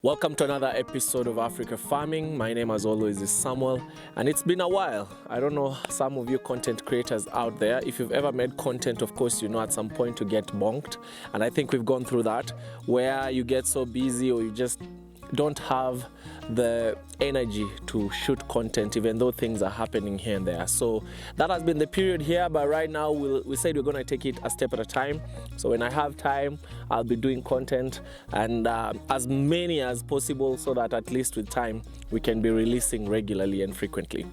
Welcome to another episode of Africa Farming. My name, as always, is Samuel, and it's been a while. I don't know some of you content creators out there. If you've ever made content, of course, you know at some point to get bonked, and I think we've gone through that, where you get so busy or you just don't have the energy to shoot content, even though things are happening here and there. So that has been the period here, but right now we said we're going to take it a step at a time. So when I have time, I'll be doing content and as many as possible, so that at least with time we can be releasing regularly and frequently.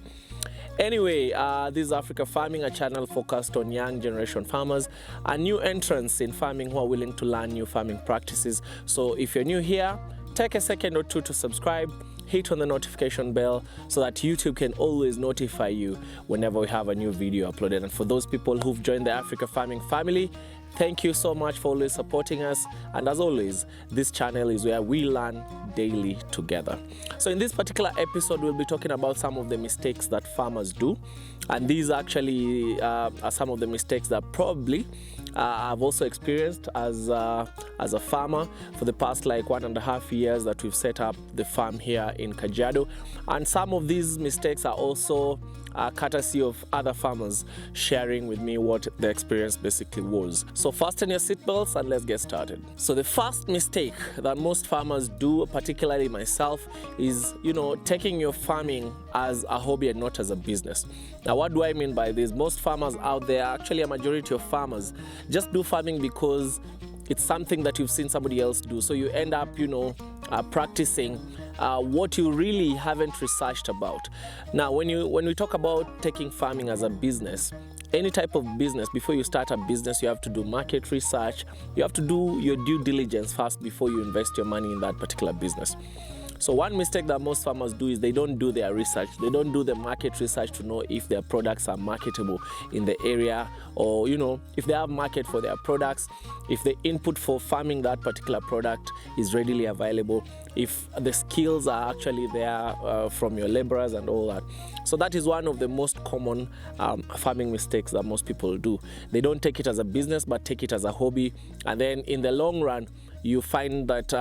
Anyway, this is Africa Farming, a channel focused on young generation farmers and new entrants in farming who are willing to learn new farming practices. So if you're new here, take a second or two to subscribe, hit on the notification bell so that YouTube can always notify you whenever we have a new video uploaded. And for those people who've joined the Africa Farming family, thank you so much for always supporting us. And as always, this channel is where we learn daily together. So in this particular episode, we'll be talking about some of the mistakes that farmers do. And these actually are some of the mistakes that probably I've also experienced as a farmer for the past like 1.5 years that we've set up the farm here in Kajiado. And some of these mistakes are also courtesy of other farmers sharing with me what the experience basically was. So fasten your seatbelts and let's get started. So the first mistake that most farmers do, particularly myself, is taking your farming as a hobby and not as a business. Now what do I mean by this? Most farmers out there, actually a majority of farmers, just do farming because it's something that you've seen somebody else do. So you end up, practicing what you really haven't researched about. Now, when we talk about taking farming as a business, any type of business, before you start a business, you have to do market research. You have to do your due diligence first before you invest your money in that particular business. So one mistake that most farmers do is they don't do their research. They don't do the market research to know if their products are marketable in the area, or if they have market for their products, if the input for farming that particular product is readily available, if the skills are actually there from your laborers and all that. So that is one of the most common farming mistakes that most people do. They don't take it as a business, but take it as a hobby, and then in the long run you find that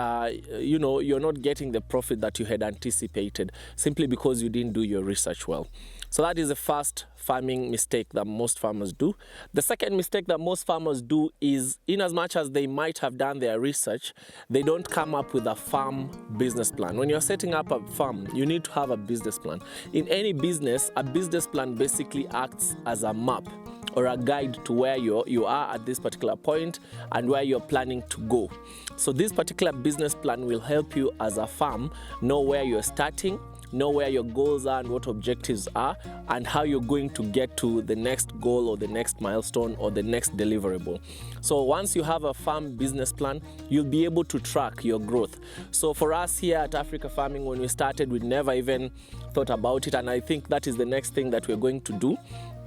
you're not getting the profit that you had anticipated simply because you didn't do your research well. So that is the first farming mistake that most farmers do. The second mistake that most farmers do is, in as much as they might have done their research, they don't come up with a farm business plan. When you're setting up a farm, you need to have a business plan. In any business, a business plan basically acts as a map or a guide to where you are at this particular point and where you're planning to go. So this particular business plan will help you as a farm know where you're starting, know where your goals are and what objectives are, and how you're going to get to the next goal or the next milestone or the next deliverable. So once you have a farm business plan, you'll be able to track your growth. So for us here at Africa Farming, when we started, we never even thought about it, and I think that is the next thing that we're going to do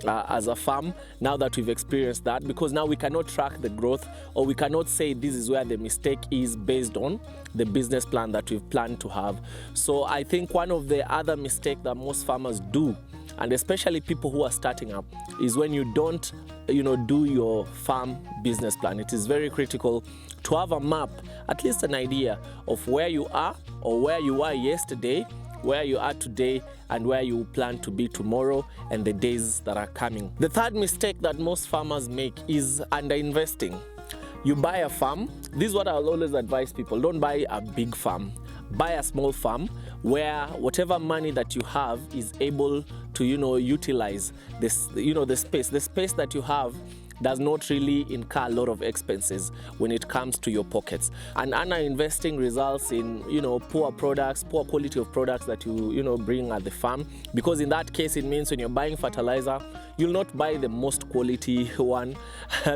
as a farm, now that we've experienced that, because now we cannot track the growth, or we cannot say this is where the mistake is based on the business plan that we've planned to have. So I think one of the other mistakes that most farmers do, and especially people who are starting up, is when you don't do your farm business plan. It is very critical to have a map, at least an idea of where you are or where you were yesterday, where you are today, and where you plan to be tomorrow and the days that are coming. The third mistake that most farmers make is underinvesting. You buy a farm. This is what I'll always advise people. Don't buy a big farm. Buy a small farm where whatever money that you have is able to utilize this, the space that you have does not really incur a lot of expenses when it comes to your pockets. And under-investing results in poor products, poor quality of products that you bring at the farm, because in that case it means when you're buying fertilizer, you'll not buy the most quality one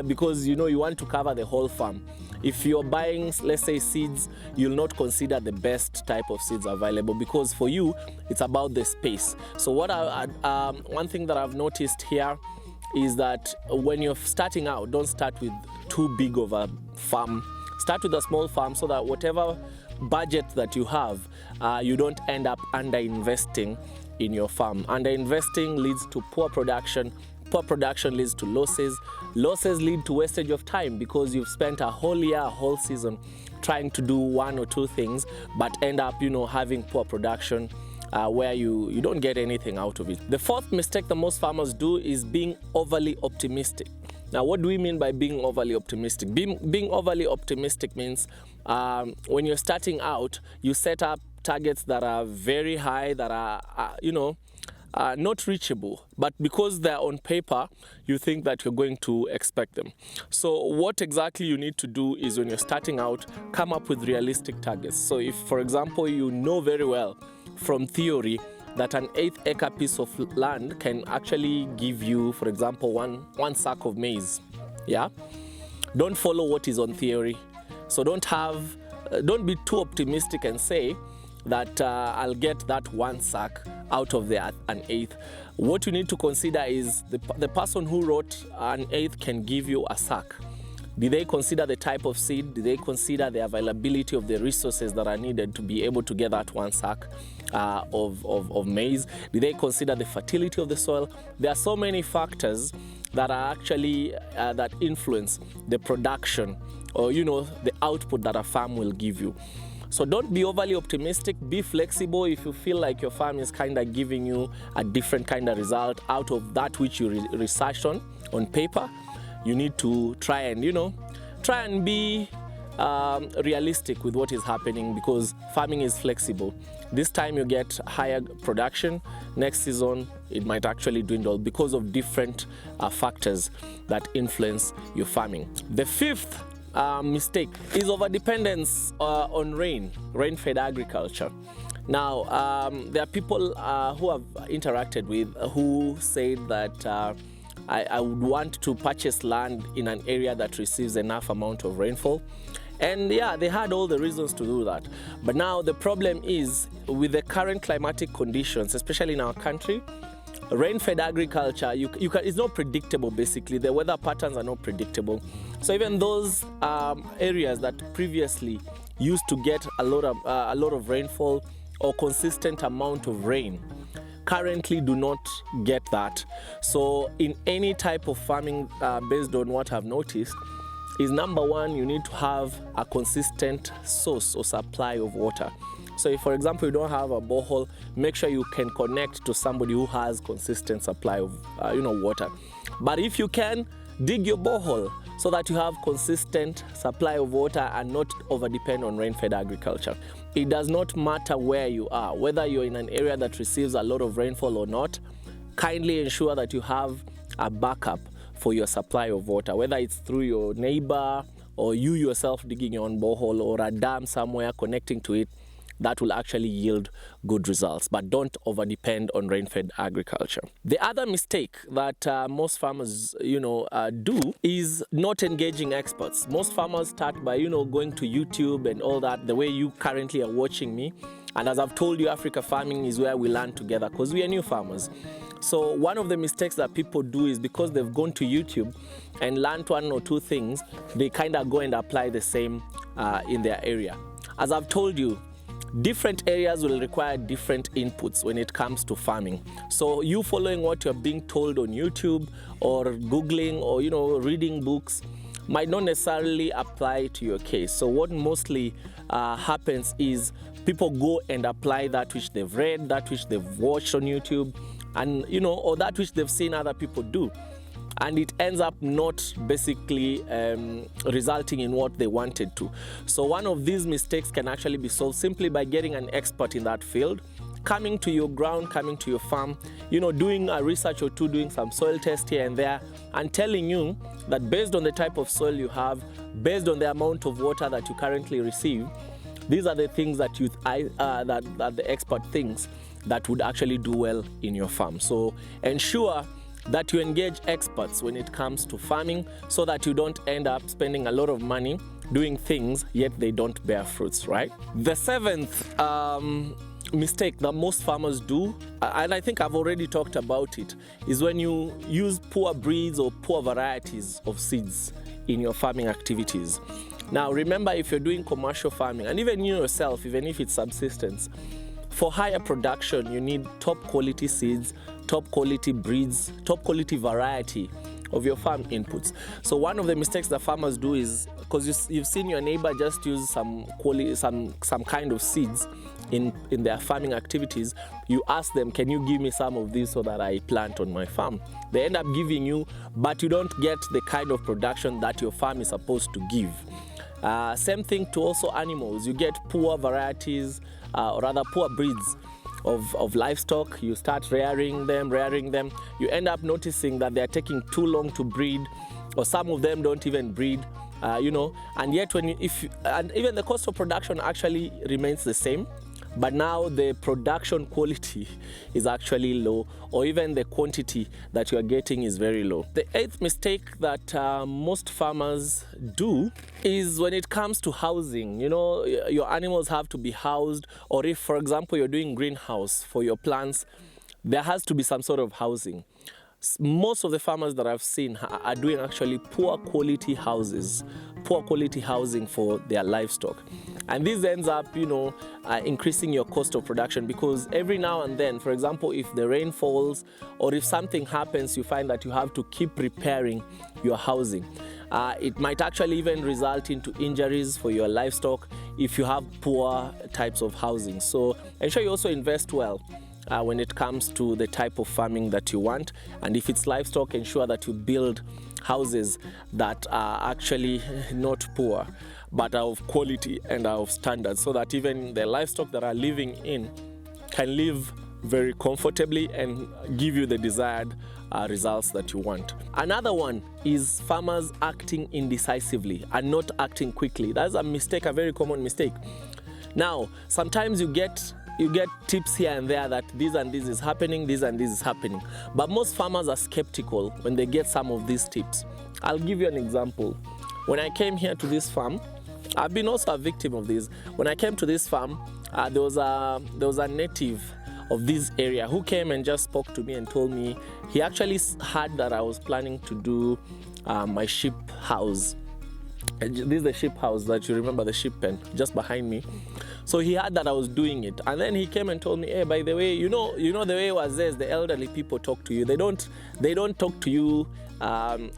because you want to cover the whole farm. If you're buying, let's say, seeds, you'll not consider the best type of seeds available, because for you it's about the space. So one thing that I've noticed here is that when you're starting out, don't start with too big of a farm. Start with a small farm so that whatever budget that you have, you don't end up under-investing in your farm. Under-investing leads to poor production, Poor production leads to losses. Losses lead to wastage of time because you've spent a whole year, a whole season trying to do one or two things, but end up, having poor production where you don't get anything out of it. The fourth mistake that most farmers do is being overly optimistic. Now, what do we mean by being overly optimistic? Being overly optimistic means when you're starting out, you set up targets that are very high, that are, not reachable, but because they're on paper, you think that you're going to expect them. So what exactly you need to do is when you're starting out, come up with realistic targets. So if, for example, you know very well from theory that an 8-acre piece of land can actually give you, for example, one sack of maize, yeah? Don't follow what is on theory. So don't be too optimistic and say that I'll get that one sack out of an eighth. What you need to consider is the person who wrote an eighth can give you a sack. Did they consider the type of seed? Did they consider the availability of the resources that are needed to be able to get that one sack of maize? Did they consider the fertility of the soil? There are so many factors that are actually that influence the production or the output that a farm will give you. So don't be overly optimistic, be flexible. If you feel like your farm is kind of giving you a different kind of result out of that which you researched on paper, you need to try and be realistic with what is happening, because farming is flexible. This time you get higher production, next season it might actually dwindle because of different factors that influence your farming. The fifth mistake is overdependence on rain-fed agriculture. Now, there are people who have interacted with who said that I would want to purchase land in an area that receives enough amount of rainfall. And yeah, they had all the reasons to do that. But now the problem is, with the current climatic conditions, especially in our country, rain-fed agriculture, it's not predictable. Basically, the weather patterns are not predictable. So even those areas that previously used to get a lot of rainfall or consistent amount of rain, currently do not get that. So in any type of farming, based on what I've noticed, is number one, you need to have a consistent source or supply of water. So if, for example, you don't have a borehole, make sure you can connect to somebody who has consistent supply of water. But if you can, dig your borehole so that you have consistent supply of water and not overdepend on rain-fed agriculture. It does not matter where you are, whether you're in an area that receives a lot of rainfall or not, kindly ensure that you have a backup for your supply of water, whether it's through your neighbor or you yourself digging your own borehole or a dam somewhere connecting to it. That will actually yield good results, but don't overdepend on rain-fed agriculture. The other mistake that most farmers, do is not engaging experts. Most farmers start by, going to YouTube and all that, the way you currently are watching me. And as I've told you, Africa Farming is where we learn together because we are new farmers. So one of the mistakes that people do is because they've gone to YouTube and learned one or two things, they kind of go and apply the same in their area. As I've told you, different areas will require different inputs when it comes to farming. So you following what you're being told on YouTube or Googling or reading books might not necessarily apply to your case. So what mostly happens is people go and apply that which they've read, that which they've watched on YouTube, and or that which they've seen other people do. And it ends up not basically resulting in what they wanted to. So one of these mistakes can actually be solved simply by getting an expert in that field, coming to your ground, coming to your farm, doing a research or two, doing some soil tests here and there, and telling you that based on the type of soil you have, based on the amount of water that you currently receive, these are the things that that the expert thinks that would actually do well in your farm. So ensure that you engage experts when it comes to farming so that you don't end up spending a lot of money doing things yet they don't bear fruits, right? The seventh mistake that most farmers do, and I think I've already talked about it, is when you use poor breeds or poor varieties of seeds in your farming activities. Now remember, if you're doing commercial farming, and even you yourself, even if it's subsistence, For higher production, you need top quality seeds, top quality breeds, top quality variety of your farm inputs. So one of the mistakes that farmers do is, because you've seen your neighbor just use some kind of seeds in their farming activities, you ask them, can you give me some of these so that I plant on my farm? They end up giving you, but you don't get the kind of production that your farm is supposed to give. Same thing to also animals. You get poor varieties, or rather poor breeds of livestock. You start rearing them, you end up noticing that they're taking too long to breed, or some of them don't even breed, and yet and even the cost of production actually remains the same, but now the production quality is actually low, or even the quantity that you are getting is very low. The eighth mistake that most farmers do is when it comes to housing. Your animals have to be housed, or if, for example, you're doing greenhouse for your plants, there has to be some sort of housing. Most of the farmers that I've seen are doing actually poor quality housing for their livestock. And this ends up, increasing your cost of production, because every now and then, for example, if the rain falls or if something happens, you find that you have to keep repairing your housing. It might actually even result into injuries for your livestock if you have poor types of housing. So ensure you also invest well when it comes to the type of farming that you want. And if it's livestock, ensure that you build houses that are actually not poor, but are of quality and are of standards, so that even the livestock that are living in can live very comfortably and give you the desired results that you want. Another one is farmers acting indecisively and not acting quickly. That's a mistake, a very common mistake. Now, sometimes you get tips here and there that this and this is happening, this and this is happening. But most farmers are skeptical when they get some of these tips. I'll give you an example. When I came here to this farm, I've been also a victim of this. When I came to this farm, there was a native of this area who came and just spoke to me and told me he actually heard that I was planning to do my sheep house. This is the sheep house that you remember, the sheep pen just behind me. So he heard that I was doing it, and then he came and told me, hey, by the way, you know the way Wazes, the elderly people talk to you. They don't talk to you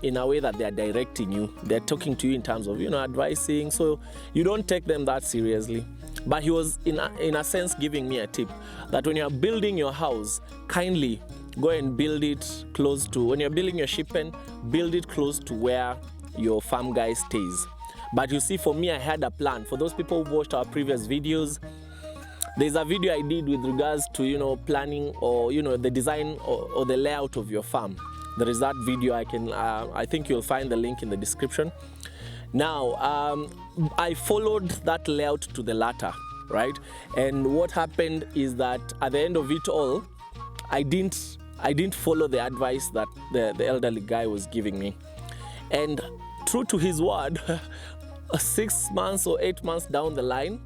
in a way that they are directing you. They're talking to you in terms of advising. So you don't take them that seriously. But he was in a sense giving me a tip that when you're building your house, kindly go and build it close to, when you're building your sheep pen, build it close to where your farm guy stays. But you see, for me, I had a plan. For those people who watched our previous videos, there's a video I did with regards to planning, or the design or the layout of your farm. There is that video. I think you'll find the link in the description. Now, I followed that layout to the letter, right? And what happened is that at the end of it all, I didn't follow the advice that the elderly guy was giving me. And true to his word, 6 months or 8 months down the line,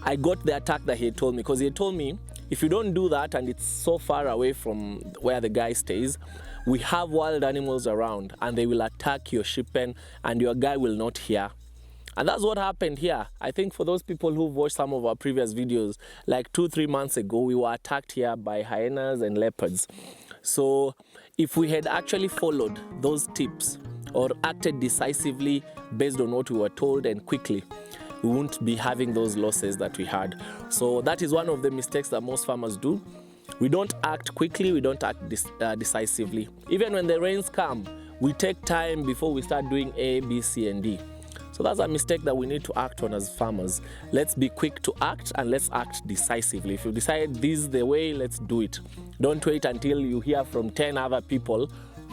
I got the attack that he had told me, because he had told me, if you don't do that and it's so far away from where the guy stays, we have wild animals around and they will attack your sheep pen and your guy will not hear. And that's what happened here. I think for those people who've watched some of our previous videos, like 2-3 months ago, we were attacked here by hyenas and leopards. So if we had actually followed those tips or acted decisively based on what we were told and quickly, we won't be having those losses that we had. So that is one of the mistakes that most farmers do. We don't act quickly, we don't act decisively. Even when the rains come, we take time before we start doing A, B, C, and D. So that's a mistake that we need to act on as farmers. Let's be quick to act and let's act decisively. If you decide this is the way, let's do it. Don't wait until you hear from 10 other people.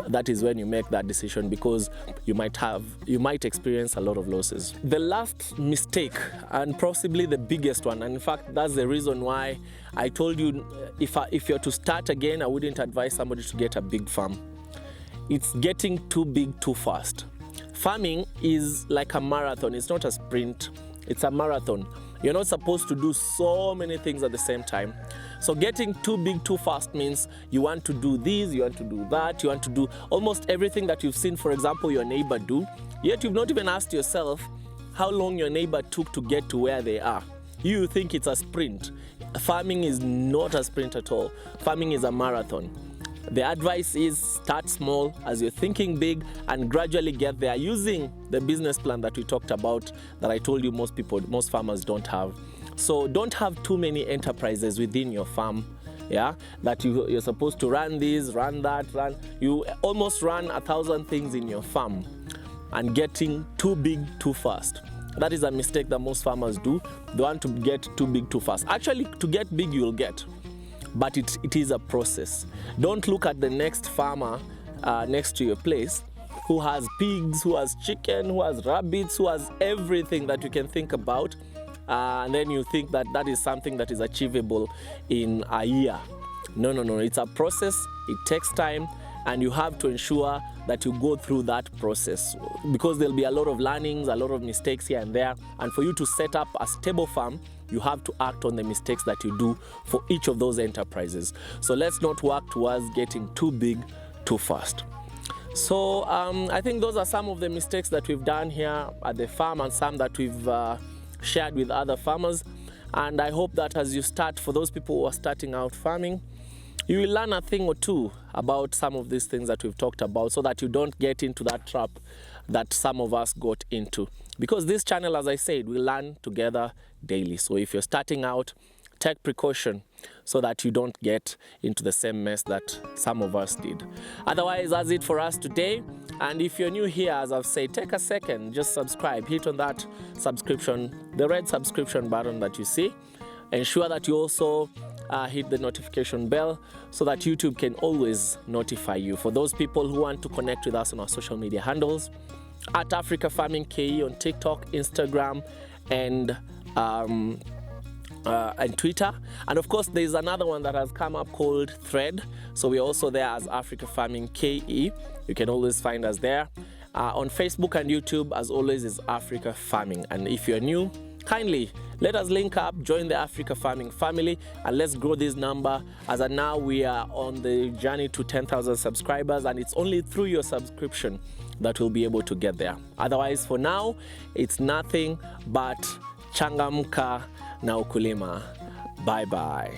That is when you make that decision, because you might experience a lot of losses. The last mistake, and possibly the biggest one, and in fact that's the reason why I told you if you're to start again, I wouldn't advise somebody to get a big farm. It's getting too big too fast. Farming is like a marathon. It's not a sprint, it's a marathon. You're not supposed to do so many things at the same time. So getting too big too fast means you want to do this, you want to do that, you want to do almost everything that you've seen, for example, your neighbor do, yet you've not even asked yourself how long your neighbor took to get to where they are. You think it's a sprint. Farming is not a sprint at all. Farming is a marathon. The advice is start small as you're thinking big and gradually get there using the business plan that we talked about, that I told you most farmers don't have. So don't have too many enterprises within your farm, that you're supposed to run this, run that, you almost run 1,000 things in your farm and getting too big too fast. That is a mistake that most farmers do. They want to get too big too fast. Actually, to get big, you'll get, but it is a process. Don't look at the next farmer next to your place who has pigs, who has chicken, who has rabbits, who has everything that you can think about, and then you think that that is something that is achievable in a year. No, it's a process. It takes time, and you have to ensure that you go through that process, because there'll be a lot of learnings, a lot of mistakes here and there, and for you to set up a stable farm, you have to act on the mistakes that you do for each of those enterprises. So let's not work towards getting too big too fast. So I think those are some of the mistakes that we've done here at the farm, and some that we've shared with other farmers. And I hope that as you start, for those people who are starting out farming, you will learn a thing or two about some of these things that we've talked about, so that you don't get into that trap that some of us got into. Because this channel, as I said, we learn together daily. So if you're starting out, take precaution so that you don't get into the same mess that some of us did. Otherwise, that's it for us today. And if you're new here, as I've said, take a second, just subscribe, hit on that subscription, the red subscription button that you see. Ensure that you also hit the notification bell so that YouTube can always notify you. For those people who want to connect with us on our social media handles, at Africa Farming KE on TikTok, Instagram, and Twitter. And of course, there's another one that has come up called Thread. So we're also there as Africa Farming KE. You can always find us there. On Facebook and YouTube, as always, is Africa Farming. And if you're new, kindly let us link up, join the Africa Farming family, and let's grow this number. As of now, we are on the journey to 10,000 subscribers, and it's only through your subscription that we'll be able to get there. Otherwise, for now, it's nothing but changamka na ukulima. Bye bye.